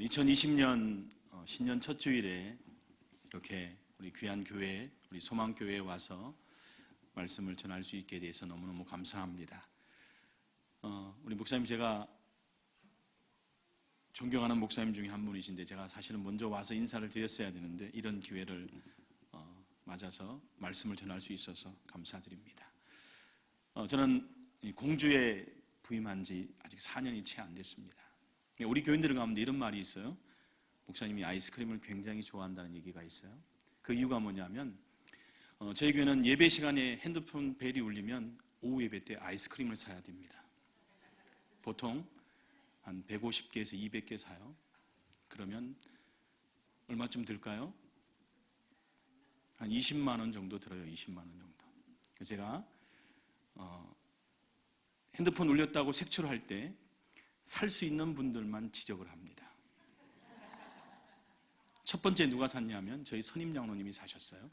2020년 신년 첫 주일에 이렇게 우리 귀한 교회, 우리 소망교회에 와서 말씀을 전할 수 있게 돼서 너무너무 감사합니다. 우리 목사님, 제가 존경하는 목사님 중에 한 분이신데 제가 사실은 먼저 와서 인사를 드렸어야 되는데 이런 기회를 맞아서 말씀을 전할 수 있어서 감사드립니다. 저는 공주에 부임한 지 아직 4년이 채 안 됐습니다. 우리 교인들 가운데 이런 말이 있어요. 목사님이 아이스크림을 굉장히 좋아한다는 얘기가 있어요. 그 이유가 뭐냐면 저희 교회는 예배 시간에 핸드폰 벨이 울리면 오후 예배 때 아이스크림을 사야 됩니다. 보통 한 150개에서 200개 사요. 그러면 얼마쯤 들까요? 한 20만 원 정도 들어요. 20만 원 정도. 제가 핸드폰 울렸다고 색출할 때 살 수 있는 분들만 지적을 합니다. 첫 번째 누가 샀냐면 저희 선임 장로님이 사셨어요.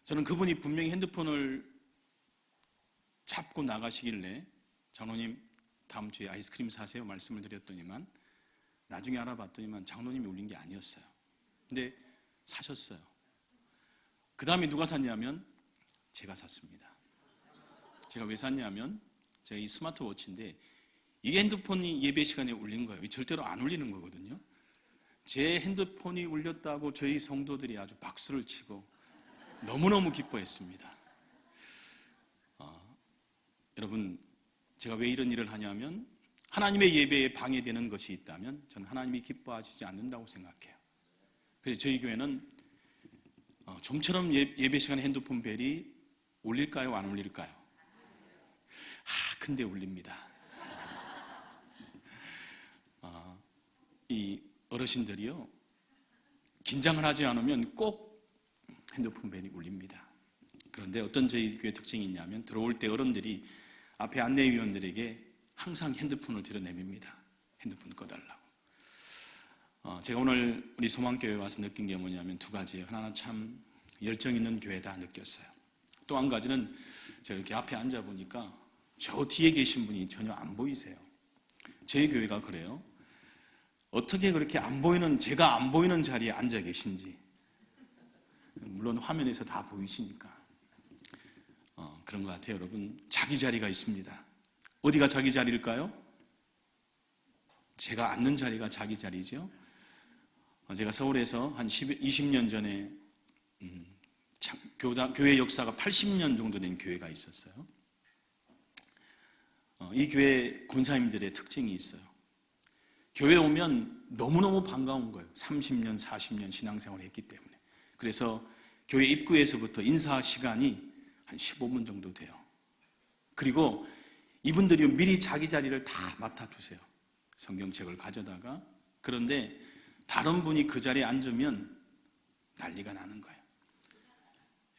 저는 그분이 분명히 핸드폰을 잡고 나가시길래 장로님 다음 주에 아이스크림 사세요 말씀을 드렸더니만 나중에 알아봤더니만 장로님이 울린 게 아니었어요. 근데 사셨어요. 그 다음에 누가 샀냐면 제가 샀습니다. 제가 왜 샀냐면 제가 이 스마트워치인데 이 핸드폰이 예배 시간에 울린 거예요. 절대로 안 울리는 거거든요. 제 핸드폰이 울렸다고 저희 성도들이 아주 박수를 치고 너무너무 기뻐했습니다. 여러분, 제가 왜 이런 일을 하냐면 하나님의 예배에 방해되는 것이 있다면 저는 하나님이 기뻐하시지 않는다고 생각해요. 그래서 저희 교회는 좀처럼 예배 시간에 핸드폰 벨이 울릴까요? 안 울릴까요? 근데 울립니다. 이 어르신들이요, 긴장을 하지 않으면 꼭 핸드폰 벨이 울립니다. 그런데 어떤 저희 교회 특징이 있냐면 들어올 때 어른들이 앞에 안내위원들에게 항상 핸드폰을 들여내밉니다. 핸드폰 꺼달라고. 제가 오늘 우리 소망교회에 와서 느낀 게 뭐냐면 두 가지예요. 하나는 참 열정 있는 교회다 느꼈어요. 또 한 가지는 제가 이렇게 앞에 앉아보니까 저 뒤에 계신 분이 전혀 안 보이세요. 저희 교회가 그래요. 어떻게 그렇게 안 보이는, 제가 안 보이는 자리에 앉아 계신지. 물론 화면에서 다 보이시니까. 그런 것 같아요. 여러분, 자기 자리가 있습니다. 어디가 자기 자리일까요? 제가 앉는 자리가 자기 자리죠. 제가 서울에서 한 20년 전에 교회 역사가 80년 정도 된 교회가 있었어요. 이 교회 권사님들의 특징이 있어요. 교회 오면 너무너무 반가운 거예요. 30년, 40년 신앙생활을 했기 때문에. 그래서 교회 입구에서부터 인사 시간이 한 15분 정도 돼요. 그리고 이분들이 미리 자기 자리를 다 맡아주세요. 성경책을 가져다가. 그런데 다른 분이 그 자리에 앉으면 난리가 나는 거예요.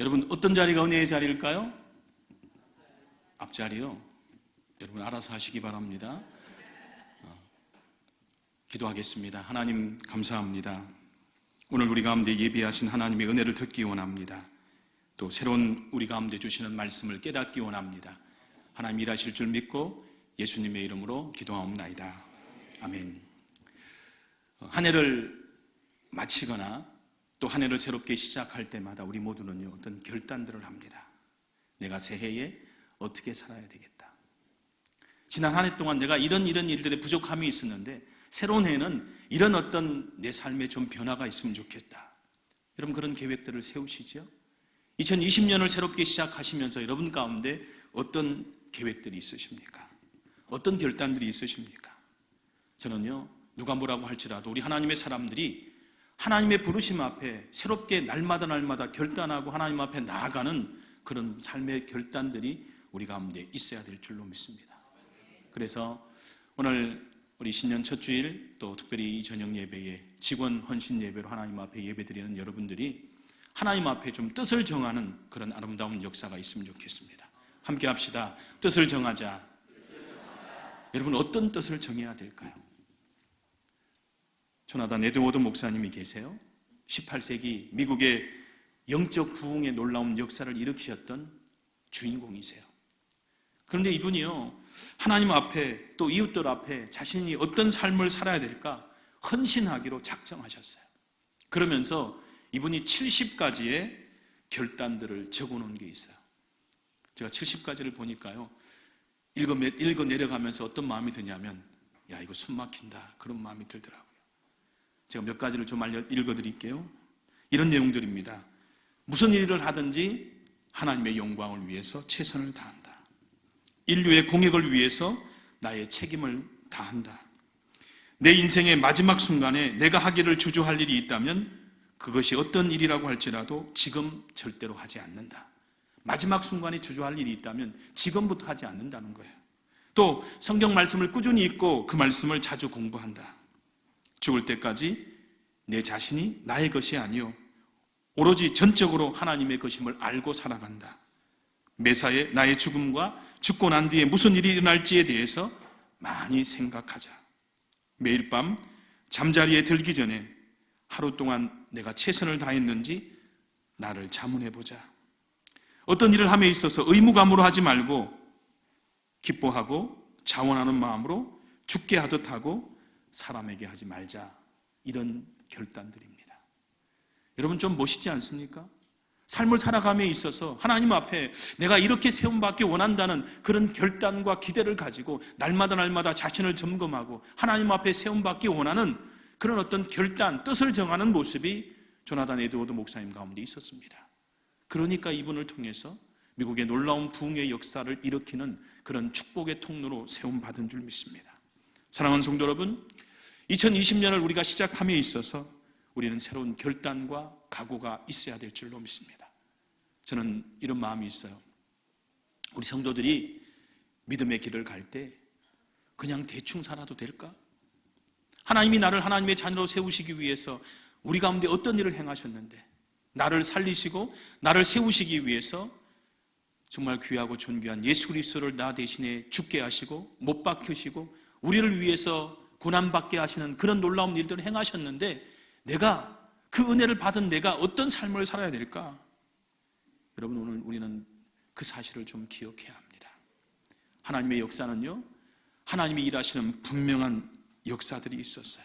여러분, 어떤 자리가 은혜의 자리일까요? 앞자리요. 여러분 알아서 하시기 바랍니다. 기도하겠습니다. 하나님 감사합니다. 오늘 우리 가운데 예비하신 하나님의 은혜를 듣기 원합니다. 또 새로운 우리 가운데 주시는 말씀을 깨닫기 원합니다. 하나님 일하실 줄 믿고 예수님의 이름으로 기도하옵나이다. 아멘. 한 해를 마치거나 또 한 해를 새롭게 시작할 때마다 우리 모두는요, 어떤 결단들을 합니다. 내가 새해에 어떻게 살아야 되겠다. 지난 한 해 동안 내가 이런 일들에 부족함이 있었는데 새로운 해는 이런 어떤 내 삶에 좀 변화가 있으면 좋겠다. 여러분 그런 계획들을 세우시죠? 2020년을 새롭게 시작하시면서 여러분 가운데 어떤 계획들이 있으십니까? 어떤 결단들이 있으십니까? 저는요, 누가 뭐라고 할지라도 우리 하나님의 사람들이 하나님의 부르심 앞에 새롭게 날마다 결단하고 하나님 앞에 나아가는 그런 삶의 결단들이 우리 가운데 있어야 될 줄로 믿습니다. 그래서 오늘 우리 신년 첫 주일 또 특별히 이 저녁 예배에 직원 헌신 예배로 하나님 앞에 예배드리는 여러분들이 하나님 앞에 좀 뜻을 정하는 그런 아름다운 역사가 있으면 좋겠습니다. 함께 합시다. 뜻을 정하자. 여러분 어떤 뜻을 정해야 될까요? 조나단 에드워드 목사님이 계세요. 18세기 미국의 영적 부흥의 놀라운 역사를 일으키셨던 주인공이세요. 그런데 이분이요, 하나님 앞에 또 이웃들 앞에 자신이 어떤 삶을 살아야 될까 헌신하기로 작정하셨어요. 그러면서 이분이 70가지의 결단들을 적어놓은 게 있어요. 제가 70가지를 보니까요, 읽어 내려가면서 어떤 마음이 드냐면, 야, 이거 숨 막힌다, 그런 마음이 들더라고요. 제가 몇 가지를 좀 읽어드릴게요. 이런 내용들입니다. 무슨 일을 하든지 하나님의 영광을 위해서 최선을 다한다. 인류의 공익을 위해서 나의 책임을 다한다. 내 인생의 마지막 순간에 내가 하기를 주저할 일이 있다면 그것이 어떤 일이라고 할지라도 지금 절대로 하지 않는다. 마지막 순간에 주저할 일이 있다면 지금부터 하지 않는다는 거예요. 또 성경 말씀을 꾸준히 읽고 그 말씀을 자주 공부한다. 죽을 때까지 내 자신이 나의 것이 아니요 오로지 전적으로 하나님의 것임을 알고 살아간다. 매사에 나의 죽음과 죽고 난 뒤에 무슨 일이 일어날지에 대해서 많이 생각하자. 매일 밤 잠자리에 들기 전에 하루 동안 내가 최선을 다했는지 나를 자문해보자. 어떤 일을 함에 있어서 의무감으로 하지 말고 기뻐하고 자원하는 마음으로 죽게 하듯 하고 사람에게 하지 말자. 이런 결단들입니다. 여러분 좀 멋있지 않습니까? 삶을 살아감에 있어서 하나님 앞에 내가 이렇게 세움받기 원한다는 그런 결단과 기대를 가지고 날마다 자신을 점검하고 하나님 앞에 세움받기 원하는 그런 어떤 결단, 뜻을 정하는 모습이 조나단 에드워드 목사님 가운데 있었습니다. 그러니까 이분을 통해서 미국의 놀라운 부흥의 역사를 일으키는 그런 축복의 통로로 세움받은 줄 믿습니다. 사랑하는 성도 여러분, 2020년을 우리가 시작함에 있어서 우리는 새로운 결단과 각오가 있어야 될 줄로 믿습니다. 저는 이런 마음이 있어요. 우리 성도들이 믿음의 길을 갈 때 그냥 대충 살아도 될까? 하나님이 나를 하나님의 자녀로 세우시기 위해서 우리 가운데 어떤 일을 행하셨는데 나를 살리시고 나를 세우시기 위해서 정말 귀하고 존귀한 예수 그리스도를 나 대신에 죽게 하시고 못 박히시고 우리를 위해서 고난받게 하시는 그런 놀라운 일들을 행하셨는데 내가 그 은혜를 받은 내가 어떤 삶을 살아야 될까? 여러분 오늘 우리는 그 사실을 좀 기억해야 합니다. 하나님의 역사는요, 하나님이 일하시는 분명한 역사들이 있었어요.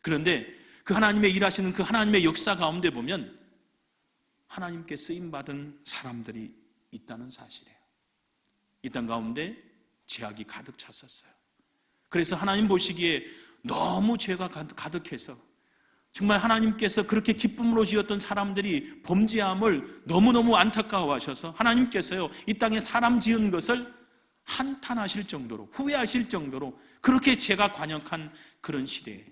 그런데 그 하나님의 일하시는 그 하나님의 역사 가운데 보면 하나님께 쓰임받은 사람들이 있다는 사실이에요. 이 땅 가운데 죄악이 가득 찼었어요. 그래서 하나님 보시기에 너무 죄가 가득해서 정말 하나님께서 그렇게 기쁨으로 지었던 사람들이 범죄함을 너무너무 안타까워하셔서 하나님께서요 이 땅에 사람 지은 것을 한탄하실 정도로 후회하실 정도로 그렇게 죄가 관역한 그런 시대에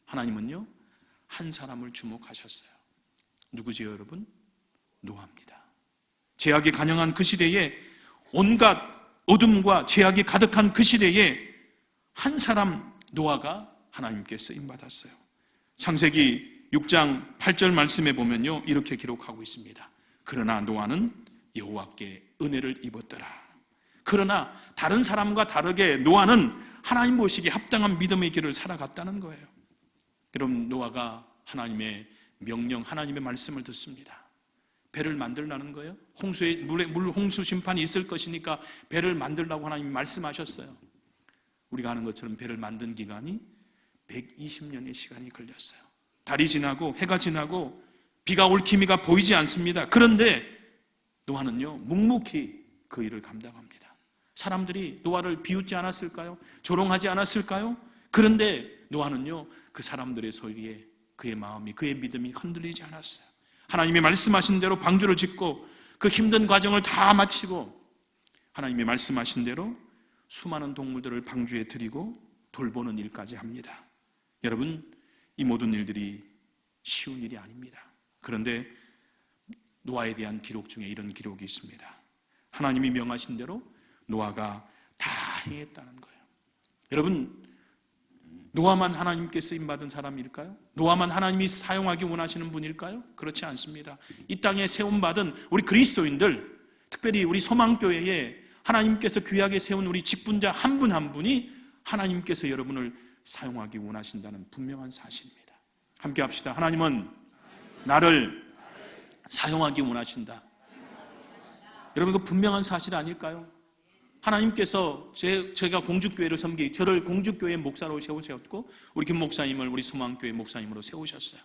하나님은요 한 사람을 주목하셨어요. 누구지요 여러분? 노아입니다. 죄악이 관영한 그 시대에 온갖 어둠과 죄악이 가득한 그 시대에 한 사람 노아가 하나님께 쓰임받았어요. 창세기 6장 8절 말씀에 보면요 이렇게 기록하고 있습니다. 그러나 노아는 여호와께 은혜를 입었더라. 그러나 다른 사람과 다르게 노아는 하나님 보시기에 합당한 믿음의 길을 살아갔다는 거예요. 여러분 노아가 하나님의 명령, 하나님의 말씀을 듣습니다. 배를 만들라는 거예요. 물 홍수 심판이 있을 것이니까 배를 만들라고 하나님이 말씀하셨어요. 우리가 아는 것처럼 배를 만든 기간이 120년의 시간이 걸렸어요. 달이 지나고 해가 지나고 비가 올 기미가 보이지 않습니다. 그런데 노아는요 묵묵히 그 일을 감당합니다. 사람들이 노아를 비웃지 않았을까요? 조롱하지 않았을까요? 그런데 노아는요 그 사람들의 소리에 그의 마음이, 그의 믿음이 흔들리지 않았어요. 하나님이 말씀하신 대로 방주를 짓고 그 힘든 과정을 다 마치고 하나님이 말씀하신 대로 수많은 동물들을 방주에 들이고 돌보는 일까지 합니다. 여러분 이 모든 일들이 쉬운 일이 아닙니다. 그런데 노아에 대한 기록 중에 이런 기록이 있습니다. 하나님이 명하신 대로 노아가 다 행했다는 거예요. 여러분 노아만 하나님께 쓰임받은 사람일까요? 노아만 하나님이 사용하기 원하시는 분일까요? 그렇지 않습니다. 이 땅에 세움받은 우리 그리스도인들, 특별히 우리 소망교회에 하나님께서 귀하게 세운 우리 직분자 한 분 한 분이 하나님께서 여러분을 사용하기 원하신다는 분명한 사실입니다. 함께 합시다. 하나님은 나를 사용하기 원하신다. 여러분 이거 분명한 사실 아닐까요? 하나님께서 제가 공주교회를 저를 공주교회 목사로 세우셨고 우리 김 목사님을 우리 소망교회 목사님으로 세우셨어요.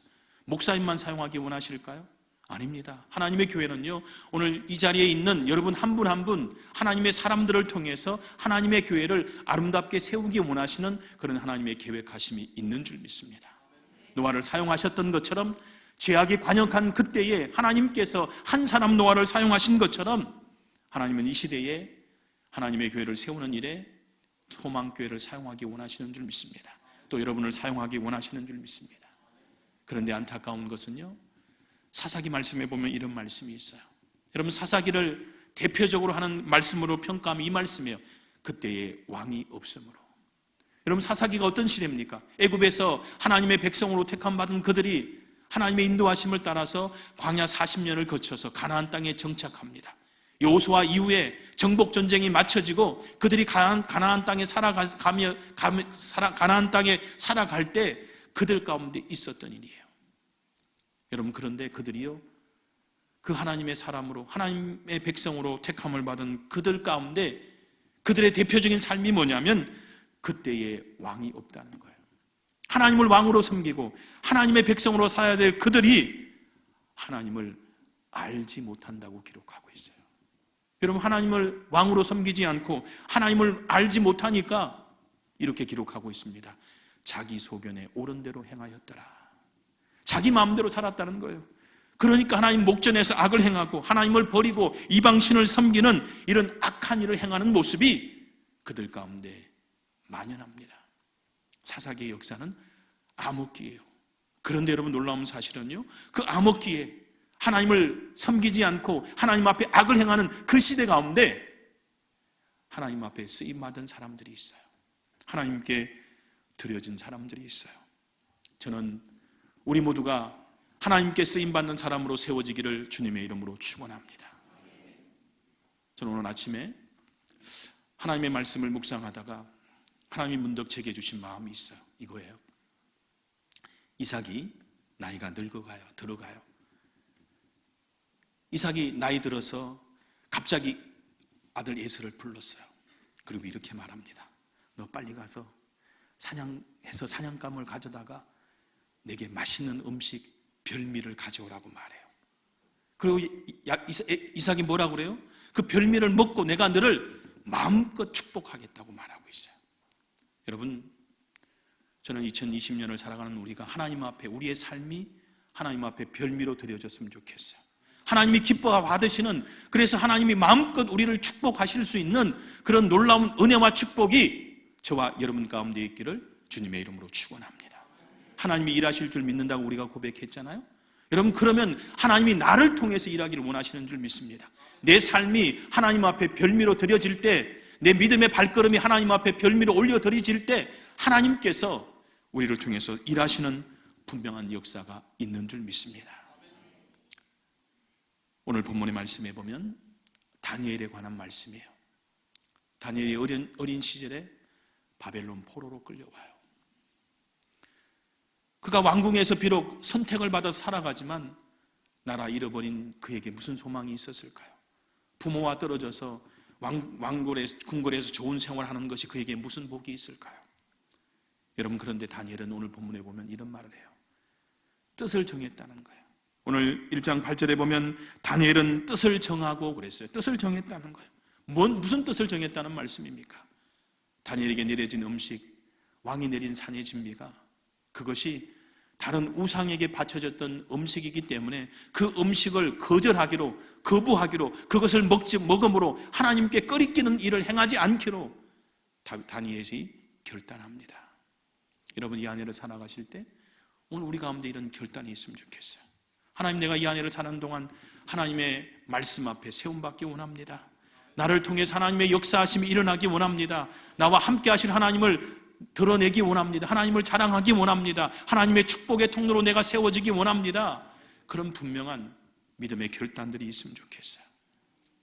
목사님만 사용하기 원하실까요? 아닙니다. 하나님의 교회는요, 오늘 이 자리에 있는 여러분 한 분 한 분 하나님의 사람들을 통해서 하나님의 교회를 아름답게 세우기 원하시는 그런 하나님의 계획하심이 있는 줄 믿습니다. 노아를 사용하셨던 것처럼 죄악이 관역한 그때에 하나님께서 한 사람 노아를 사용하신 것처럼 하나님은 이 시대에 하나님의 교회를 세우는 일에 소망교회를 사용하기 원하시는 줄 믿습니다. 또 여러분을 사용하기 원하시는 줄 믿습니다. 그런데 안타까운 것은요, 사사기 말씀에 보면 이런 말씀이 있어요. 여러분, 사사기를 대표적으로 하는 말씀으로 평가하면 이 말씀이에요. 그때의 왕이 없으므로. 여러분, 사사기가 어떤 시대입니까? 애굽에서 하나님의 백성으로 택함받은 그들이 하나님의 인도하심을 따라서 광야 40년을 거쳐서 가나안 땅에 정착합니다. 여호수아 이후에 정복 전쟁이 마쳐지고 그들이 가나안 땅에 가나안 땅에 살아갈 때 그들 가운데 있었던 일이에요. 여러분, 그런데 그들이요, 그 하나님의 사람으로 하나님의 백성으로 택함을 받은 그들 가운데 그들의 대표적인 삶이 뭐냐면 그때에 왕이 없다는 거예요. 하나님을 왕으로 섬기고 하나님의 백성으로 살아야 될 그들이 하나님을 알지 못한다고 기록하고 있어요. 여러분, 하나님을 왕으로 섬기지 않고 하나님을 알지 못하니까 이렇게 기록하고 있습니다. 자기 소견에 옳은 대로 행하였더라. 자기 마음대로 살았다는 거예요. 그러니까 하나님 목전에서 악을 행하고 하나님을 버리고 이방신을 섬기는 이런 악한 일을 행하는 모습이 그들 가운데 만연합니다. 사사기의 역사는 암흑기예요. 그런데 여러분, 놀라운 사실은요, 그 암흑기에 하나님을 섬기지 않고 하나님 앞에 악을 행하는 그 시대 가운데 하나님 앞에 쓰임받은 사람들이 있어요. 하나님께 드려진 사람들이 있어요. 저는 우리 모두가 하나님께 쓰임받는 사람으로 세워지기를 주님의 이름으로 축원합니다. 저는 오늘 아침에 하나님의 말씀을 묵상하다가 하나님이 문득 제게 주신 마음이 있어요. 이거예요. 이삭이 나이가 늙어가요. 들어가요. 이삭이 나이 들어서 갑자기 아들 에서를 불렀어요. 그리고 이렇게 말합니다. 너 빨리 가서 사냥해서 사냥감을 가져다가 내게 맛있는 음식 별미를 가져오라고 말해요. 그리고 이삭이 뭐라고 그래요? 그 별미를 먹고 내가 너를 마음껏 축복하겠다고 말하고 있어요. 여러분, 저는 2020년을 살아가는 우리가 하나님 앞에 우리의 삶이 하나님 앞에 별미로 드려졌으면 좋겠어요. 하나님이 기뻐 받으시는, 그래서 하나님이 마음껏 우리를 축복하실 수 있는 그런 놀라운 은혜와 축복이 저와 여러분 가운데 있기를 주님의 이름으로 축원합니다. 하나님이 일하실 줄 믿는다고 우리가 고백했잖아요. 여러분, 그러면 하나님이 나를 통해서 일하기를 원하시는 줄 믿습니다. 내 삶이 하나님 앞에 별미로 드려질 때, 내 믿음의 발걸음이 하나님 앞에 별미로 올려드려질 때 하나님께서 우리를 통해서 일하시는 분명한 역사가 있는 줄 믿습니다. 오늘 본문의 말씀에 보면 다니엘에 관한 말씀이에요. 다니엘이 어린 시절에 바벨론 포로로 끌려와요. 그가 왕궁에서 비록 선택을 받아 살아가지만 나라 잃어버린 그에게 무슨 소망이 있었을까요? 부모와 떨어져서 궁궐에서 좋은 생활하는 것이 그에게 무슨 복이 있을까요? 여러분, 그런데 다니엘은 오늘 본문에 보면 이런 말을 해요. 뜻을 정했다는 거예요. 오늘 1장 8절에 보면 다니엘은 뜻을 정하고 그랬어요. 뜻을 정했다는 거예요. 무슨 뜻을 정했다는 말씀입니까? 다니엘에게 내려진 음식, 왕이 내린 산의 진미가 그것이 다른 우상에게 바쳐졌던 음식이기 때문에 그 음식을 거부하기로 그것을 먹음으로 하나님께 꺼리끼는 일을 행하지 않기로 다니엘이 결단합니다. 여러분, 이 안에를 살아가실 때 오늘 우리 가운데 이런 결단이 있으면 좋겠어요. 하나님, 내가 이 안에를 사는 동안 하나님의 말씀 앞에 세움받기 원합니다. 나를 통해서 하나님의 역사하심이 일어나기 원합니다. 나와 함께 하실 하나님을 드러내기 원합니다. 하나님을 자랑하기 원합니다. 하나님의 축복의 통로로 내가 세워지기 원합니다. 그런 분명한 믿음의 결단들이 있으면 좋겠어요.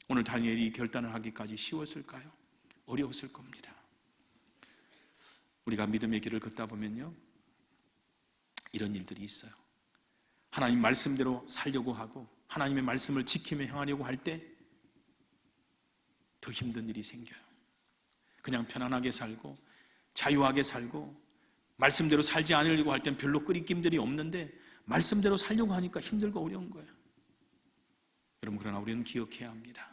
오늘 다니엘이 이 결단을 하기까지 쉬웠을까요? 어려웠을 겁니다. 우리가 믿음의 길을 걷다 보면요, 이런 일들이 있어요. 하나님 말씀대로 살려고 하고 하나님의 말씀을 지키며 행하려고 할 때 더 힘든 일이 생겨요. 그냥 편안하게 살고 자유하게 살고 말씀대로 살지 않으려고 할 땐 별로 끄리낌들이 없는데 말씀대로 살려고 하니까 힘들고 어려운 거예요. 여러분, 그러나 우리는 기억해야 합니다.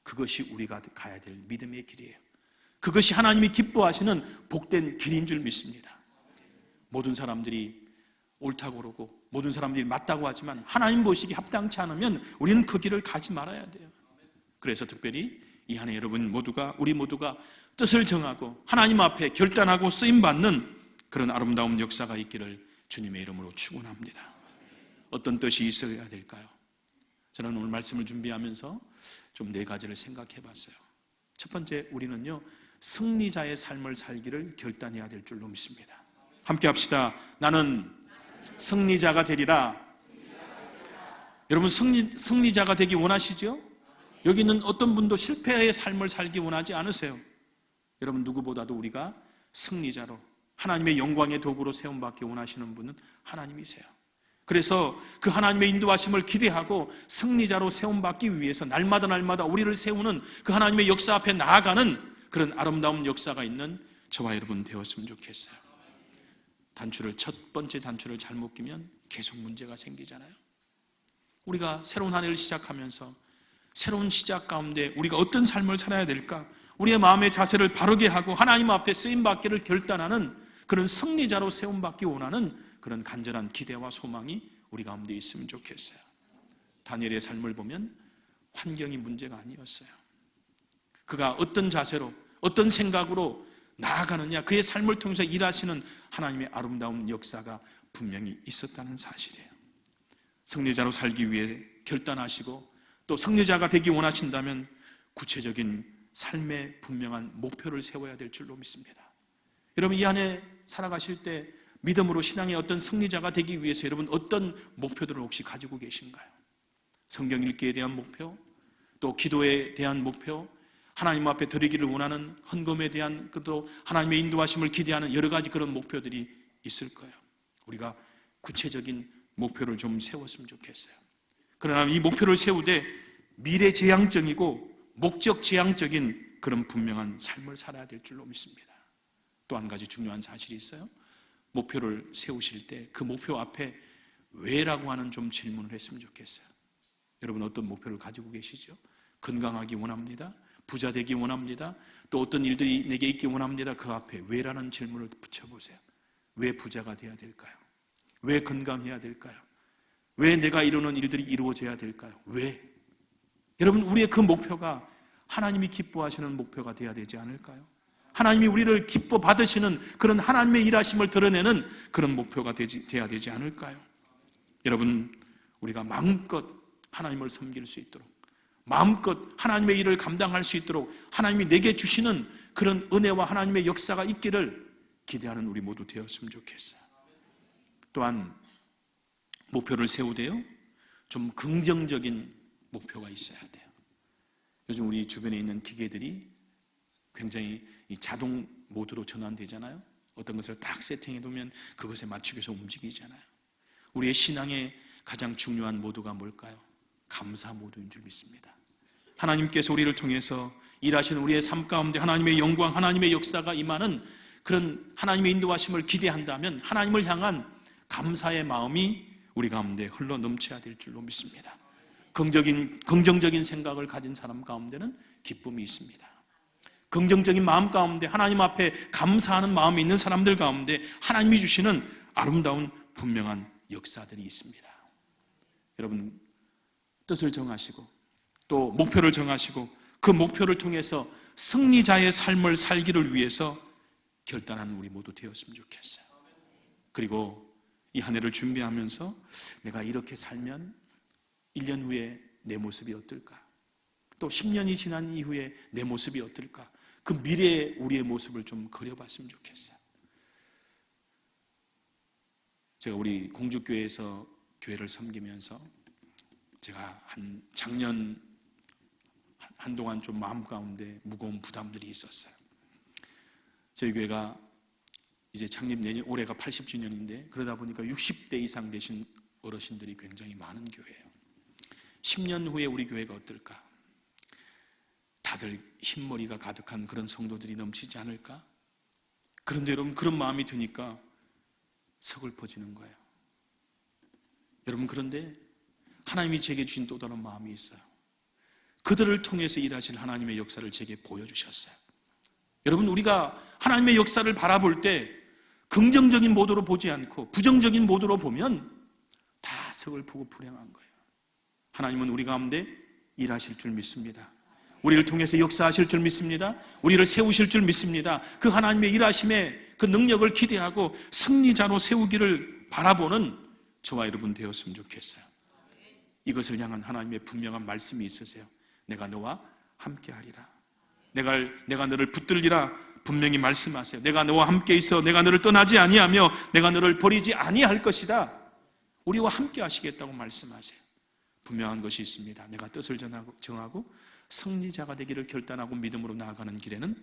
그것이 우리가 가야 될 믿음의 길이에요. 그것이 하나님이 기뻐하시는 복된 길인 줄 믿습니다. 모든 사람들이 옳다고 그러고 모든 사람들이 맞다고 하지만 하나님 보시기 합당치 않으면 우리는 그 길을 가지 말아야 돼요. 그래서 특별히 이 한 해 우리 모두가 뜻을 정하고 하나님 앞에 결단하고 쓰임받는 그런 아름다운 역사가 있기를 주님의 이름으로 축원합니다. 어떤 뜻이 있어야 될까요? 저는 오늘 말씀을 준비하면서 좀 4가지를 생각해 봤어요. 첫 번째, 우리는요 승리자의 삶을 살기를 결단해야 될 줄로 믿습니다. 함께 합시다. 나는 승리자가 되리라. 여러분, 승리자가 되기 원하시죠? 여기 있는 어떤 분도 실패의 삶을 살기 원하지 않으세요. 여러분, 누구보다도 우리가 승리자로 하나님의 영광의 도구로 세움받기 원하시는 분은 하나님이세요. 그래서 그 하나님의 인도하심을 기대하고 승리자로 세움받기 위해서 날마다 우리를 세우는 그 하나님의 역사 앞에 나아가는 그런 아름다운 역사가 있는 저와 여러분 되었으면 좋겠어요. 첫 번째 단추를 잘못 끼면 계속 문제가 생기잖아요. 우리가 새로운 한 해를 시작하면서 새로운 시작 가운데 우리가 어떤 삶을 살아야 될까? 우리의 마음의 자세를 바르게 하고 하나님 앞에 쓰임받기를 결단하는 그런 승리자로 세움받기 원하는 그런 간절한 기대와 소망이 우리 가운데 있으면 좋겠어요. 다니엘의 삶을 보면 환경이 문제가 아니었어요. 그가 어떤 자세로 어떤 생각으로 나아가느냐, 그의 삶을 통해서 일하시는 하나님의 아름다운 역사가 분명히 있었다는 사실이에요. 승리자로 살기 위해 결단하시고 또 승리자가 되기 원하신다면 구체적인 삶의 분명한 목표를 세워야 될 줄로 믿습니다. 여러분, 이 안에 살아가실 때 믿음으로 신앙의 어떤 승리자가 되기 위해서 여러분 어떤 목표들을 혹시 가지고 계신가요? 성경 읽기에 대한 목표, 또 기도에 대한 목표, 하나님 앞에 드리기를 원하는 헌금에 대한, 또 하나님의 인도하심을 기대하는 여러 가지 그런 목표들이 있을 거예요. 우리가 구체적인 목표를 좀 세웠으면 좋겠어요. 그러나 이 목표를 세우되 미래지향적이고 목적지향적인 그런 분명한 삶을 살아야 될 줄로 믿습니다. 또 한 가지 중요한 사실이 있어요. 목표를 세우실 때 그 목표 앞에 왜라고 하는 좀 질문을 했으면 좋겠어요. 여러분, 어떤 목표를 가지고 계시죠? 건강하기 원합니다. 부자 되기 원합니다. 또 어떤 일들이 내게 있기 원합니다. 그 앞에 왜라는 질문을 붙여보세요. 왜 부자가 돼야 될까요? 왜 건강해야 될까요? 왜 내가 이루는 일들이 이루어져야 될까요? 왜? 여러분, 우리의 그 목표가 하나님이 기뻐하시는 목표가 돼야 되지 않을까요? 하나님이 우리를 기뻐 받으시는 그런 하나님의 일하심을 드러내는 그런 목표가 돼야 되지 않을까요? 여러분, 우리가 마음껏 하나님을 섬길 수 있도록, 마음껏 하나님의 일을 감당할 수 있도록 하나님이 내게 주시는 그런 은혜와 하나님의 역사가 있기를 기대하는 우리 모두 되었으면 좋겠어요. 또한 목표를 세우되요 좀 긍정적인 목표가 있어야 돼요. 요즘 우리 주변에 있는 기계들이 굉장히 자동 모드로 전환되잖아요. 어떤 것을 딱 세팅해두면 그것에 맞추기 위해서 움직이잖아요. 우리의 신앙의 가장 중요한 모드가 뭘까요? 감사 모드인 줄 믿습니다. 하나님께서 우리를 통해서 일하시는 우리의 삶 가운데 하나님의 영광, 하나님의 역사가 임하는 그런 하나님의 인도하심을 기대한다면 하나님을 향한 감사의 마음이 우리 가운데 흘러 넘쳐야 될 줄로 믿습니다. 긍정적인 생각을 가진 사람 가운데는 기쁨이 있습니다. 긍정적인 마음 가운데 하나님 앞에 감사하는 마음이 있는 사람들 가운데 하나님이 주시는 아름다운 분명한 역사들이 있습니다. 여러분, 뜻을 정하시고 또 목표를 정하시고 그 목표를 통해서 승리자의 삶을 살기를 위해서 결단하는 우리 모두 되었으면 좋겠어요. 그리고 이 한 해를 준비하면서 내가 이렇게 살면 1년 후에 내 모습이 어떨까? 또 10년이 지난 이후에 내 모습이 어떨까? 그 미래의 우리의 모습을 좀 그려봤으면 좋겠어요. 제가 우리 공주교회에서 교회를 섬기면서 제가 작년 한동안 좀 마음 가운데 무거운 부담들이 있었어요. 저희 교회가 이제 창립 올해가 80주년인데 그러다 보니까 60대 이상 되신 어르신들이 굉장히 많은 교회예요. 10년 후에 우리 교회가 어떨까? 다들 흰머리가 가득한 그런 성도들이 넘치지 않을까? 그런데 여러분, 그런 마음이 드니까 서글퍼지는 거예요. 여러분, 그런데 하나님이 제게 주신 또 다른 마음이 있어요. 그들을 통해서 일하실 하나님의 역사를 제게 보여주셨어요. 여러분, 우리가 하나님의 역사를 바라볼 때 긍정적인 모드로 보지 않고 부정적인 모드로 보면 다 서글프고 불행한 거예요. 하나님은 우리 가운데 일하실 줄 믿습니다. 우리를 통해서 역사하실 줄 믿습니다. 우리를 세우실 줄 믿습니다. 그 하나님의 일하심에 그 능력을 기대하고 승리자로 세우기를 바라보는 저와 여러분 되었으면 좋겠어요. 이것을 향한 하나님의 분명한 말씀이 있으세요. 내가 너와 함께하리라. 내가 너를 붙들리라 분명히 말씀하세요. 내가 너와 함께 있어 내가 너를 떠나지 아니하며 내가 너를 버리지 아니할 것이다. 우리와 함께 하시겠다고 말씀하세요. 분명한 것이 있습니다. 내가 뜻을 정하고 승리자가 되기를 결단하고 믿음으로 나아가는 길에는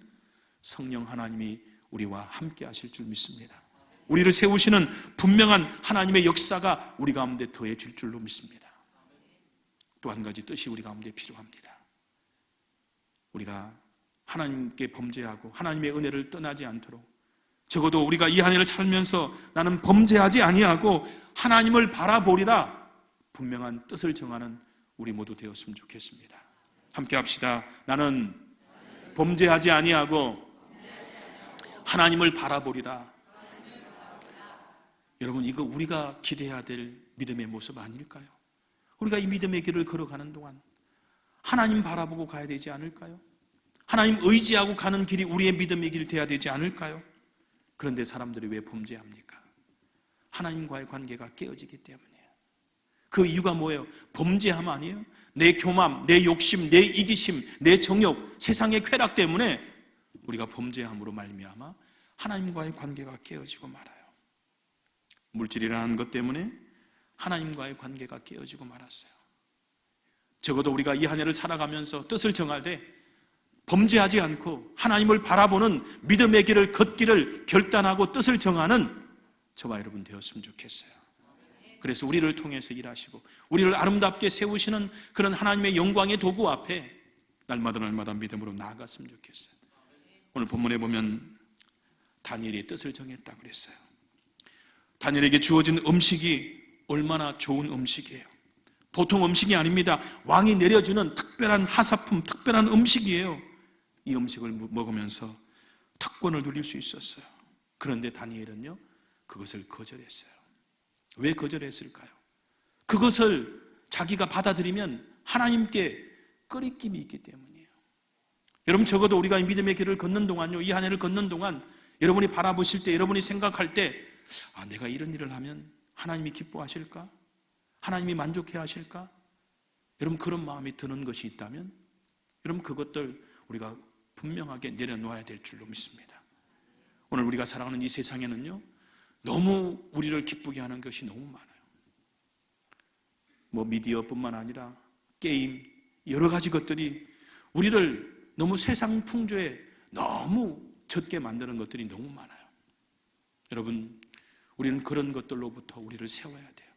성령 하나님이 우리와 함께 하실 줄 믿습니다. 우리를 세우시는 분명한 하나님의 역사가 우리 가운데 더해질 줄로 믿습니다. 또 한 가지 뜻이 우리 가운데 필요합니다. 우리가 하나님께 범죄하고 하나님의 은혜를 떠나지 않도록, 적어도 우리가 이 한 해를 살면서 나는 범죄하지 아니하고 하나님을 바라보리라 분명한 뜻을 정하는 우리 모두 되었으면 좋겠습니다. 함께 합시다. 나는 범죄하지 아니하고 하나님을 바라보리라. 여러분, 이거 우리가 기대해야 될 믿음의 모습 아닐까요? 우리가 이 믿음의 길을 걸어가는 동안 하나님 바라보고 가야 되지 않을까요? 하나님 의지하고 가는 길이 우리의 믿음의 길이 되어야 되지 않을까요? 그런데 사람들이 왜 범죄합니까? 하나님과의 관계가 깨어지기 때문이에요. 그 이유가 뭐예요? 범죄함 아니에요? 내 교맘, 내 욕심, 내 이기심, 내 정욕, 세상의 쾌락 때문에 우리가 범죄함으로 말미암아 하나님과의 관계가 깨어지고 말아요. 물질이라는 것 때문에 하나님과의 관계가 깨어지고 말았어요. 적어도 우리가 이 한 해를 살아가면서 뜻을 정할 때 범죄하지 않고 하나님을 바라보는 믿음의 길을 걷기를 결단하고 뜻을 정하는 저와 여러분 되었으면 좋겠어요. 그래서 우리를 통해서 일하시고 우리를 아름답게 세우시는 그런 하나님의 영광의 도구 앞에 날마다 믿음으로 나아갔으면 좋겠어요. 오늘 본문에 보면 다니엘이 뜻을 정했다고 그랬어요. 다니엘에게 주어진 음식이 얼마나 좋은 음식이에요. 보통 음식이 아닙니다. 왕이 내려주는 특별한 하사품, 특별한 음식이에요. 이 음식을 먹으면서 특권을 누릴 수 있었어요. 그런데 다니엘은요, 그것을 거절했어요. 왜 거절했을까요? 그것을 자기가 받아들이면 하나님께 꺼리낌이 있기 때문이에요. 여러분, 적어도 우리가 이 믿음의 길을 걷는 동안요, 이 한 해를 걷는 동안 여러분이 바라보실 때, 여러분이 생각할 때, 내가 이런 일을 하면 하나님이 기뻐하실까? 하나님이 만족해 하실까? 여러분, 그런 마음이 드는 것이 있다면 여러분, 그것들 우리가 분명하게 내려놓아야 될 줄로 믿습니다. 오늘 우리가 살아가는 이 세상에는요, 너무 우리를 기쁘게 하는 것이 너무 많아요. 미디어뿐만 아니라 게임, 여러 가지 것들이 우리를 너무 세상 풍조에 너무 젖게 만드는 것들이 너무 많아요. 여러분, 우리는 그런 것들로부터 우리를 세워야 돼요.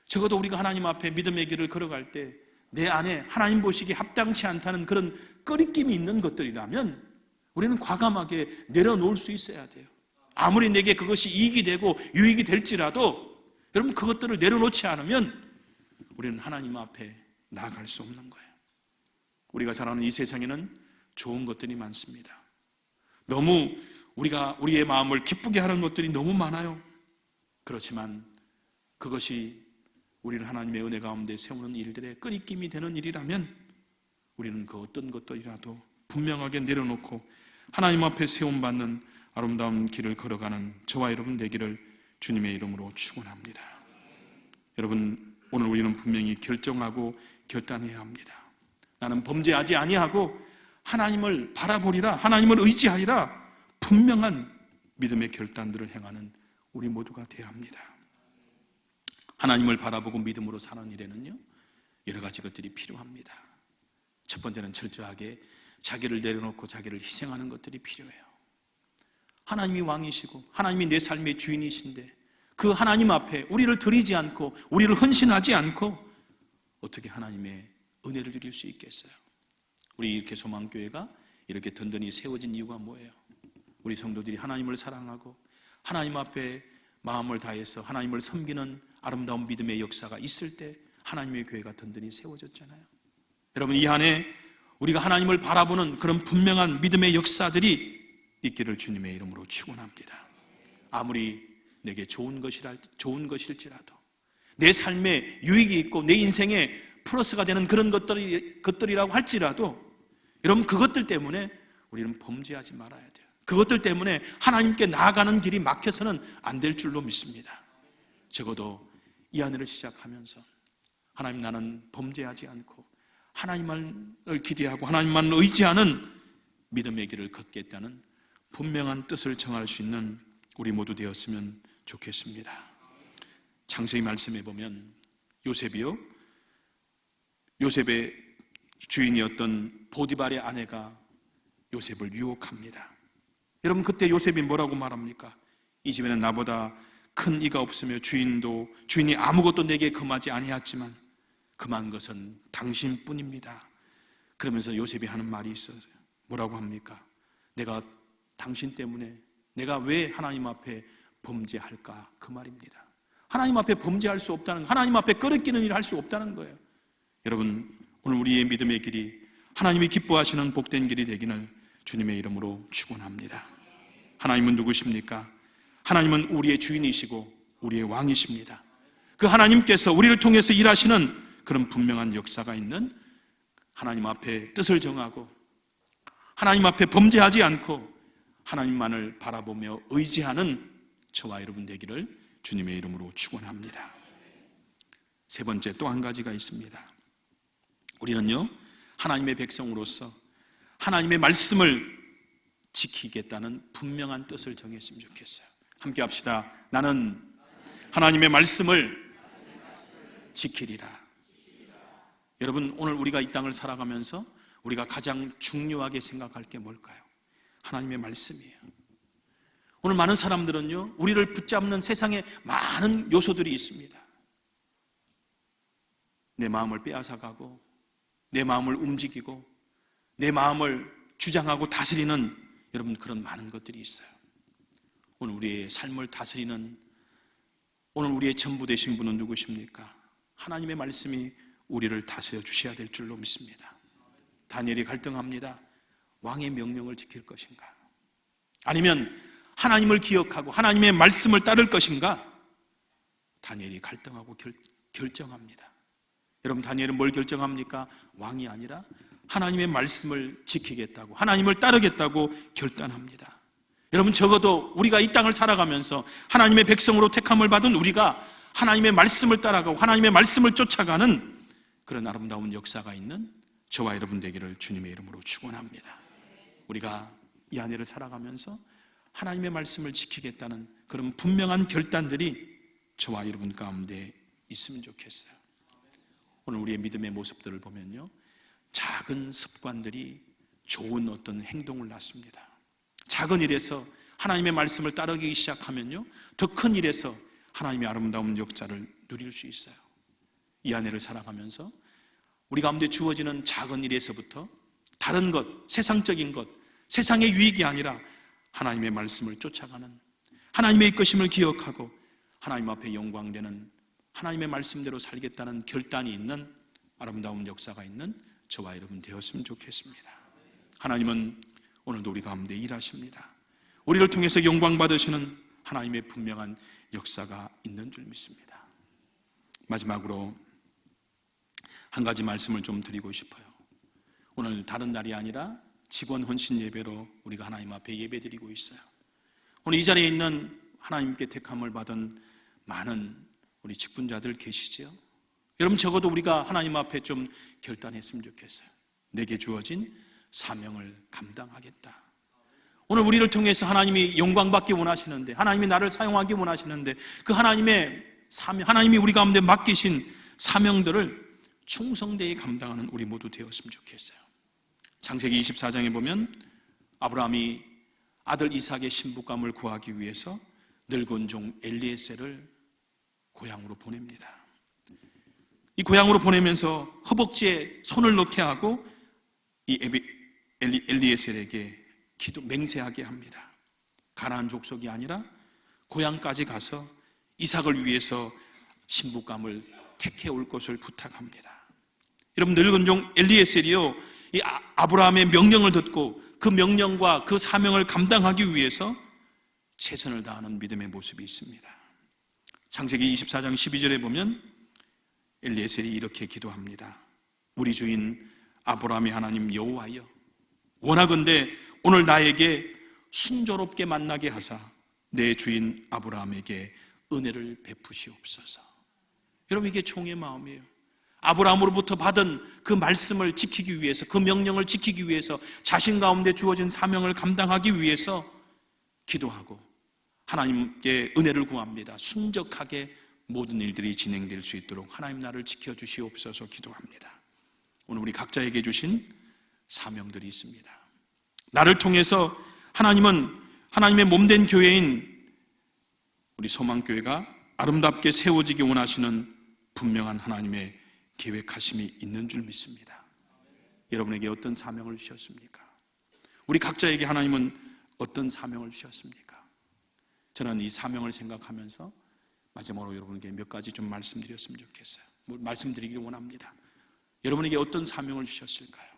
적어도 우리가 하나님 앞에 믿음의 길을 걸어갈 때 내 안에 하나님 보시기에 합당치 않다는 그런 꺼리낌이 있는 것들이라면 우리는 과감하게 내려놓을 수 있어야 돼요. 아무리 내게 그것이 이익이 되고 유익이 될지라도 여러분, 그것들을 내려놓지 않으면 우리는 하나님 앞에 나아갈 수 없는 거예요. 우리가 살아가는 이 세상에는 좋은 것들이 많습니다. 너무 우리의 마음을 기쁘게 하는 것들이 너무 많아요. 그렇지만 그것이 우리를 하나님의 은혜 가운데 세우는 일들의 끄리낌이 되는 일이라면 우리는 그 어떤 것들이라도 분명하게 내려놓고 하나님 앞에 세움받는 아름다운 길을 걸어가는 저와 여러분 되기를 주님의 이름으로 축원합니다. 여러분, 오늘 우리는 분명히 결정하고 결단해야 합니다. 나는 범죄하지 아니하고 하나님을 바라보리라, 하나님을 의지하리라 분명한 믿음의 결단들을 행하는 우리 모두가 되어야 합니다. 하나님을 바라보고 믿음으로 사는 일에는요, 여러 가지 것들이 필요합니다. 첫 번째는 철저하게 자기를 내려놓고 자기를 희생하는 것들이 필요해요. 하나님이 왕이시고 하나님이 내 삶의 주인이신데 그 하나님 앞에 우리를 드리지 않고 우리를 헌신하지 않고 어떻게 하나님의 은혜를 누릴 수 있겠어요? 우리 이렇게 소망교회가 이렇게 든든히 세워진 이유가 뭐예요? 우리 성도들이 하나님을 사랑하고 하나님 앞에 마음을 다해서 하나님을 섬기는 아름다운 믿음의 역사가 있을 때 하나님의 교회가 든든히 세워졌잖아요. 여러분, 이 한해 우리가 하나님을 바라보는 그런 분명한 믿음의 역사들이 있기를 주님의 이름으로 축원합니다. 아무리 내게 좋은 것일지라도 내 삶에 유익이 있고 내 인생에 플러스가 되는 그런 것들이라고 할지라도 여러분, 그것들 때문에 우리는 범죄하지 말아야 돼요. 그것들 때문에 하나님께 나아가는 길이 막혀서는 안 될 줄로 믿습니다. 적어도 이 하늘을 시작하면서 하나님, 나는 범죄하지 않고 하나님만을 기대하고 하나님만을 의지하는 믿음의 길을 걷겠다는 분명한 뜻을 정할 수 있는 우리 모두 되었으면 좋겠습니다. 창세기 말씀해 보면 요셉의 주인이었던 보디발의 아내가 요셉을 유혹합니다. 여러분, 그때 요셉이 뭐라고 말합니까? 이 집에는 나보다 큰 이가 없으며 주인이 아무것도 내게 금하지 아니하였지만 금한 것은 당신뿐입니다. 그러면서 요셉이 하는 말이 있어요. 뭐라고 합니까? 내가 당신 때문에 내가 왜 하나님 앞에 범죄할까? 그 말입니다. 하나님 앞에 범죄할 수 없다는, 하나님 앞에 끄러끼는 일을 할 수 없다는 거예요. 여러분, 오늘 우리의 믿음의 길이 하나님이 기뻐하시는 복된 길이 되기를 주님의 이름으로 축원합니다. 하나님은 누구십니까? 하나님은 우리의 주인이시고 우리의 왕이십니다. 그 하나님께서 우리를 통해서 일하시는 그런 분명한 역사가 있는, 하나님 앞에 뜻을 정하고 하나님 앞에 범죄하지 않고 하나님만을 바라보며 의지하는 저와 여러분 되기를 주님의 이름으로 축원합니다. 세 번째, 또 한 가지가 있습니다. 우리는요, 하나님의 백성으로서 하나님의 말씀을 지키겠다는 분명한 뜻을 정했으면 좋겠어요. 함께 합시다. 나는 하나님의 말씀을 지키리라. 여러분, 오늘 우리가 이 땅을 살아가면서 우리가 가장 중요하게 생각할 게 뭘까요? 하나님의 말씀이에요. 오늘 많은 사람들은요, 우리를 붙잡는 세상에 많은 요소들이 있습니다. 내 마음을 빼앗아가고 내 마음을 움직이고 내 마음을 주장하고 다스리는, 여러분, 그런 많은 것들이 있어요. 오늘 우리의 삶을 다스리는, 오늘 우리의 전부 되신 분은 누구십니까? 하나님의 말씀이 우리를 다스려 주셔야 될 줄로 믿습니다. 다니엘이 갈등합니다. 왕의 명령을 지킬 것인가? 아니면 하나님을 기억하고 하나님의 말씀을 따를 것인가? 다니엘이 갈등하고 결정합니다. 여러분, 다니엘은 뭘 결정합니까? 왕이 아니라 하나님의 말씀을 지키겠다고, 하나님을 따르겠다고 결단합니다. 여러분, 적어도 우리가 이 땅을 살아가면서 하나님의 백성으로 택함을 받은 우리가 하나님의 말씀을 따라가고 하나님의 말씀을 쫓아가는 그런 아름다운 역사가 있는 저와 여러분 되기를 주님의 이름으로 축원합니다. 우리가 이 한 해를 살아가면서 하나님의 말씀을 지키겠다는 그런 분명한 결단들이 저와 여러분 가운데 있으면 좋겠어요. 오늘 우리의 믿음의 모습들을 보면요, 작은 습관들이 좋은 어떤 행동을 낳습니다. 작은 일에서 하나님의 말씀을 따르기 시작하면요, 더 큰 일에서 하나님의 아름다운 역사를 누릴 수 있어요. 이 한 해를 살아가면서 우리 가운데 주어지는 작은 일에서부터 다른 것, 세상적인 것, 세상의 유익이 아니라 하나님의 말씀을 쫓아가는, 하나님의 이끄심을 기억하고 하나님 앞에 영광되는, 하나님의 말씀대로 살겠다는 결단이 있는 아름다운 역사가 있는 저와 여러분 되었으면 좋겠습니다. 하나님은 오늘도 우리 가운데 일하십니다. 우리를 통해서 영광 받으시는 하나님의 분명한 역사가 있는 줄 믿습니다. 마지막으로 한 가지 말씀을 좀 드리고 싶어요. 오늘 다른 날이 아니라 직원 헌신 예배로 우리가 하나님 앞에 예배 드리고 있어요. 오늘 이 자리에 있는 하나님께 택함을 받은 많은 우리 직분자들 계시죠? 여러분, 적어도 우리가 하나님 앞에 좀 결단했으면 좋겠어요. 내게 주어진 사명을 감당하겠다. 오늘 우리를 통해서 하나님이 영광받기 원하시는데, 하나님이 나를 사용하기 원하시는데, 그 하나님의 사명, 하나님이 우리 가운데 맡기신 사명들을 충성되게 감당하는 우리 모두 되었으면 좋겠어요. 창세기 24장에 보면 아브라함이 아들 이삭의 신부감을 구하기 위해서 늙은 종 엘리에셀을 고향으로 보냅니다. 이 고향으로 보내면서 허벅지에 손을 넣게 하고 이 엘리에셀에게 맹세하게 합니다. 가나안 족속이 아니라 고향까지 가서 이삭을 위해서 신부감을 택해 올 것을 부탁합니다. 여러분, 늙은 종 엘리에셀이요, 이 아브라함의 명령을 듣고 그 명령과 그 사명을 감당하기 위해서 최선을 다하는 믿음의 모습이 있습니다. 창세기 24장 12절에 보면 엘리에셀이 이렇게 기도합니다. 우리 주인 아브라함의 하나님 여호와여, 원하건대 오늘 나에게 순조롭게 만나게 하사 내 주인 아브라함에게 은혜를 베푸시옵소서. 여러분, 이게 종의 마음이에요. 아브라함으로부터 받은 그 말씀을 지키기 위해서, 그 명령을 지키기 위해서, 자신 가운데 주어진 사명을 감당하기 위해서 기도하고 하나님께 은혜를 구합니다. 순적하게 모든 일들이 진행될 수 있도록 하나님 나를 지켜주시옵소서 기도합니다. 오늘 우리 각자에게 주신 사명들이 있습니다. 나를 통해서 하나님은 하나님의 몸된 교회인 우리 소망교회가 아름답게 세워지기 원하시는 분명한 하나님의 계획하심이 있는 줄 믿습니다. 여러분에게 어떤 사명을 주셨습니까? 우리 각자에게 하나님은 어떤 사명을 주셨습니까? 저는 이 사명을 생각하면서 마지막으로 여러분에게 몇 가지 좀 말씀드렸으면 좋겠어요. 말씀드리길 원합니다. 여러분에게 어떤 사명을 주셨을까요?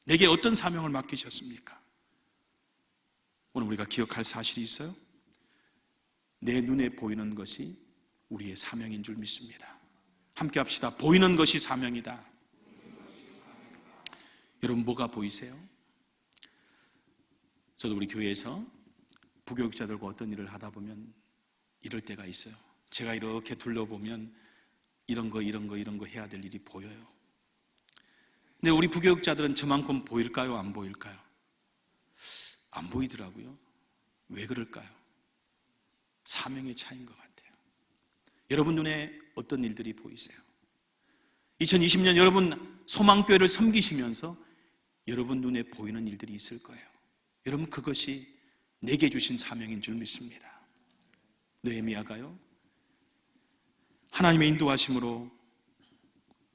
내게 어떤 사명을 맡기셨습니까? 오늘 우리가 기억할 사실이 있어요. 내 눈에 보이는 것이 우리의 사명인 줄 믿습니다. 함께 합시다. 보이는 것이 사명이다. 여러분, 뭐가 보이세요? 저도 우리 교회에서 부교육자들과 어떤 일을 하다 보면 이럴 때가 있어요. 제가 이렇게 둘러보면 이런 거 해야 될 일이 보여요. 근데 우리 부교육자들은 저만큼 보일까요? 안 보일까요? 안 보이더라고요. 왜 그럴까요? 사명의 차이인 것 같아요. 여러분 눈에 어떤 일들이 보이세요? 2020년 여러분 소망교회를 섬기시면서 여러분 눈에 보이는 일들이 있을 거예요. 여러분, 그것이 내게 주신 사명인 줄 믿습니다. 느헤미야가요, 하나님의 인도하심으로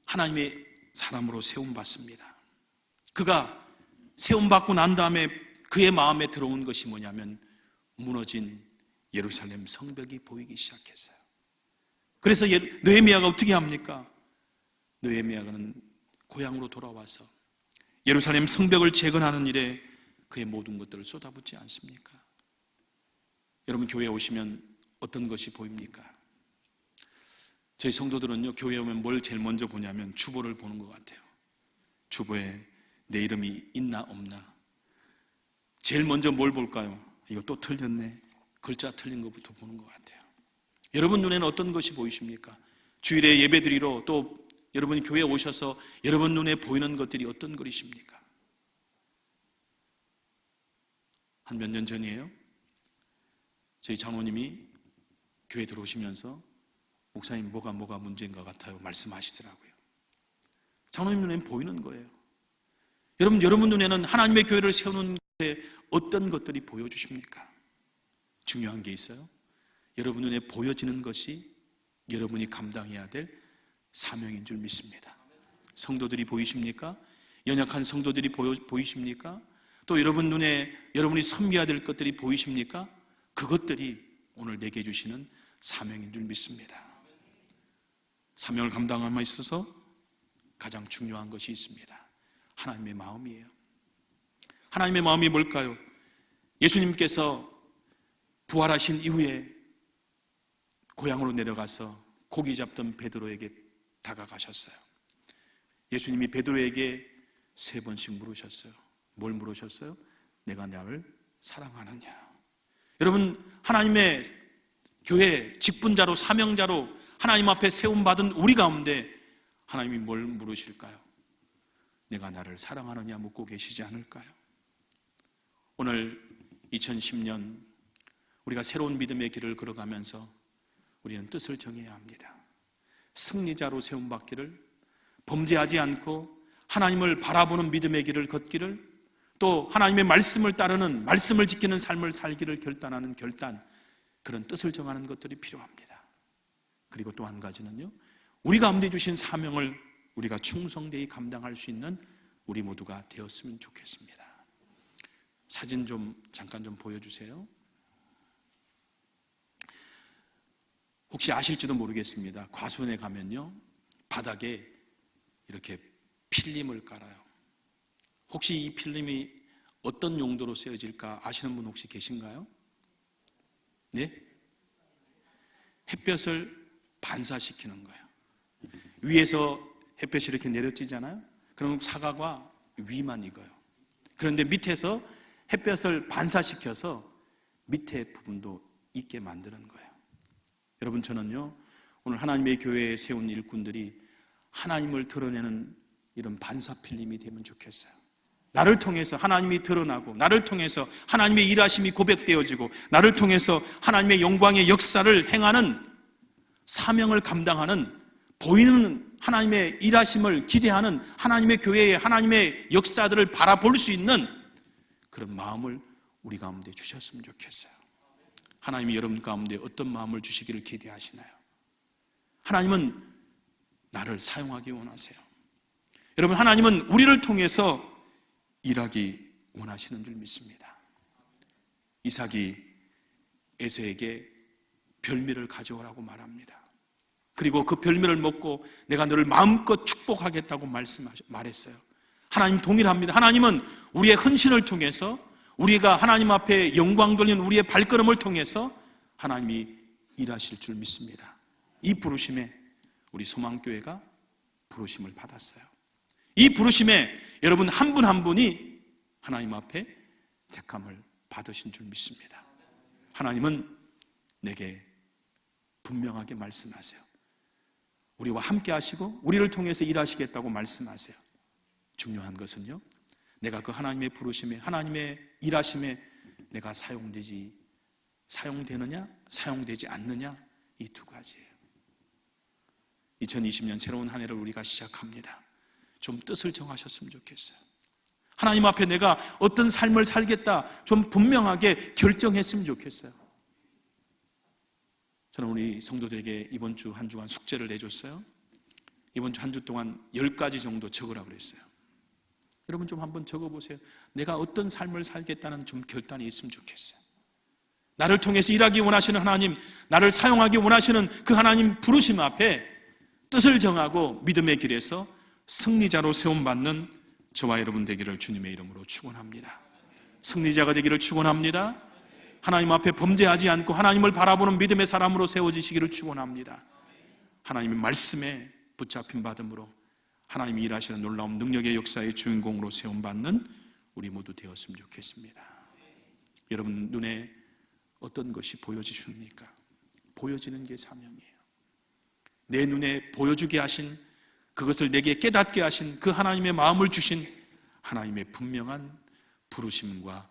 하나님의 사람으로 세움받습니다. 그가 세움받고 난 다음에 그의 마음에 들어온 것이 뭐냐면 무너진 예루살렘 성벽이 보이기 시작했어요. 그래서 느헤미야가 어떻게 합니까? 느헤미야는 고향으로 돌아와서 예루살렘 성벽을 재건하는 일에 그의 모든 것들을 쏟아붓지 않습니까? 여러분, 교회에 오시면 어떤 것이 보입니까? 저희 성도들은요, 교회에 오면 뭘 제일 먼저 보냐면 주보를 보는 것 같아요. 주보에 내 이름이 있나 없나. 제일 먼저 뭘 볼까요? 이거 또 틀렸네. 글자 틀린 것부터 보는 것 같아요. 여러분 눈에는 어떤 것이 보이십니까? 주일에 예배드리러 또 여러분이 교회에 오셔서 여러분 눈에 보이는 것들이 어떤 것이십니까? 한 몇 년 전이에요. 저희 장로님이 교회 들어오시면서 목사님 뭐가 문제인 것 같아요 말씀하시더라고요. 장로님 눈에는 보이는 거예요. 여러분 눈에는 하나님의 교회를 세우는 데 어떤 것들이 보여주십니까? 중요한 게 있어요. 여러분 눈에 보여지는 것이 여러분이 감당해야 될 사명인 줄 믿습니다. 성도들이 보이십니까? 연약한 성도들이 보이십니까? 또 여러분 눈에 여러분이 섬겨야 될 것들이 보이십니까? 그것들이 오늘 내게 주시는 사명인 줄 믿습니다. 사명을 감당함에 있어서 가장 중요한 것이 있습니다. 하나님의 마음이에요. 하나님의 마음이 뭘까요? 예수님께서 부활하신 이후에 고향으로 내려가서 고기 잡던 베드로에게 다가가셨어요. 예수님이 베드로에게 3번씩 물으셨어요. 뭘 물으셨어요? 내가 나를 사랑하느냐? 여러분, 하나님의 교회 직분자로 사명자로 하나님 앞에 세움받은 우리 가운데 하나님이 뭘 물으실까요? 내가 나를 사랑하느냐 묻고 계시지 않을까요? 오늘 2010년 우리가 새로운 믿음의 길을 걸어가면서 우리는 뜻을 정해야 합니다. 승리자로 세움받기를, 범죄하지 않고 하나님을 바라보는 믿음의 길을 걷기를, 또 하나님의 말씀을 따르는, 말씀을 지키는 삶을 살기를 결단하는 결단, 그런 뜻을 정하는 것들이 필요합니다. 그리고 또 한 가지는요, 우리 가운데 주신 사명을 우리가 충성되이 감당할 수 있는 우리 모두가 되었으면 좋겠습니다. 사진 잠깐 보여주세요. 혹시 아실지도 모르겠습니다. 과수원에 가면요, 바닥에 이렇게 필름을 깔아요. 혹시 이 필름이 어떤 용도로 쓰여질까 아시는 분 혹시 계신가요? 네? 햇볕을 반사시키는 거예요. 위에서 햇볕이 이렇게 내려지잖아요. 그럼 사과가 위만 익어요. 그런데 밑에서 햇볕을 반사시켜서 밑에 부분도 익게 만드는 거예요. 여러분, 저는요, 오늘 하나님의 교회에 세운 일꾼들이 하나님을 드러내는 이런 반사 필름이 되면 좋겠어요. 나를 통해서 하나님이 드러나고, 나를 통해서 하나님의 일하심이 고백되어지고, 나를 통해서 하나님의 영광의 역사를 행하는, 사명을 감당하는, 보이는 하나님의 일하심을 기대하는 하나님의 교회의 하나님의 역사들을 바라볼 수 있는 그런 마음을 우리 가운데 주셨으면 좋겠어요. 하나님이 여러분 가운데 어떤 마음을 주시기를 기대하시나요? 하나님은 나를 사용하기 원하세요. 여러분, 하나님은 우리를 통해서 일하기 원하시는 줄 믿습니다. 이삭이 에서에게 별미를 가져오라고 말합니다. 그리고 그 별미를 먹고 내가 너를 마음껏 축복하겠다고 말했어요. 하나님 동일합니다. 하나님은 우리의 헌신을 통해서, 우리가 하나님 앞에 영광 돌리는 우리의 발걸음을 통해서 하나님이 일하실 줄 믿습니다. 이 부르심에 우리 소망교회가 부르심을 받았어요. 이 부르심에 여러분 한 분 한 분이 하나님 앞에 택함을 받으신 줄 믿습니다. 하나님은 내게 분명하게 말씀하세요. 우리와 함께 하시고 우리를 통해서 일하시겠다고 말씀하세요. 중요한 것은요, 내가 그 하나님의 부르심에, 하나님의 일하심에 내가 사용되느냐 사용되지 않느냐, 이 두 가지예요. 2020년 새로운 한 해를 우리가 시작합니다. 좀 뜻을 정하셨으면 좋겠어요. 하나님 앞에 내가 어떤 삶을 살겠다 좀 분명하게 결정했으면 좋겠어요. 저는 우리 성도들에게 이번 주 한 주간 숙제를 내줬어요. 이번 주 한 주 동안 10가지 정도 적으라고 그랬어요. 여러분 좀 한번 적어보세요. 내가 어떤 삶을 살겠다는 좀 결단이 있으면 좋겠어요. 나를 통해서 일하기 원하시는 하나님, 나를 사용하기 원하시는 그 하나님 부르심 앞에 뜻을 정하고 믿음의 길에서 승리자로 세움받는 저와 여러분 되기를 주님의 이름으로 축원합니다. 승리자가 되기를 축원합니다. 하나님 앞에 범죄하지 않고 하나님을 바라보는 믿음의 사람으로 세워지시기를 축원합니다. 하나님의 말씀에 붙잡힌 받음으로 하나님이 일하시는 놀라운 능력의 역사의 주인공으로 세움받는 우리 모두 되었으면 좋겠습니다. 여러분 눈에 어떤 것이 보여지십니까? 보여지는 게 사명이에요. 내 눈에 보여주게 하신, 그것을 내게 깨닫게 하신 그 하나님의 마음을 주신 하나님의 분명한 부르심과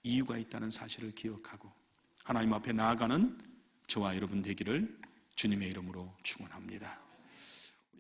이유가 있다는 사실을 기억하고 하나님 앞에 나아가는 저와 여러분 되기를 주님의 이름으로 축원합니다.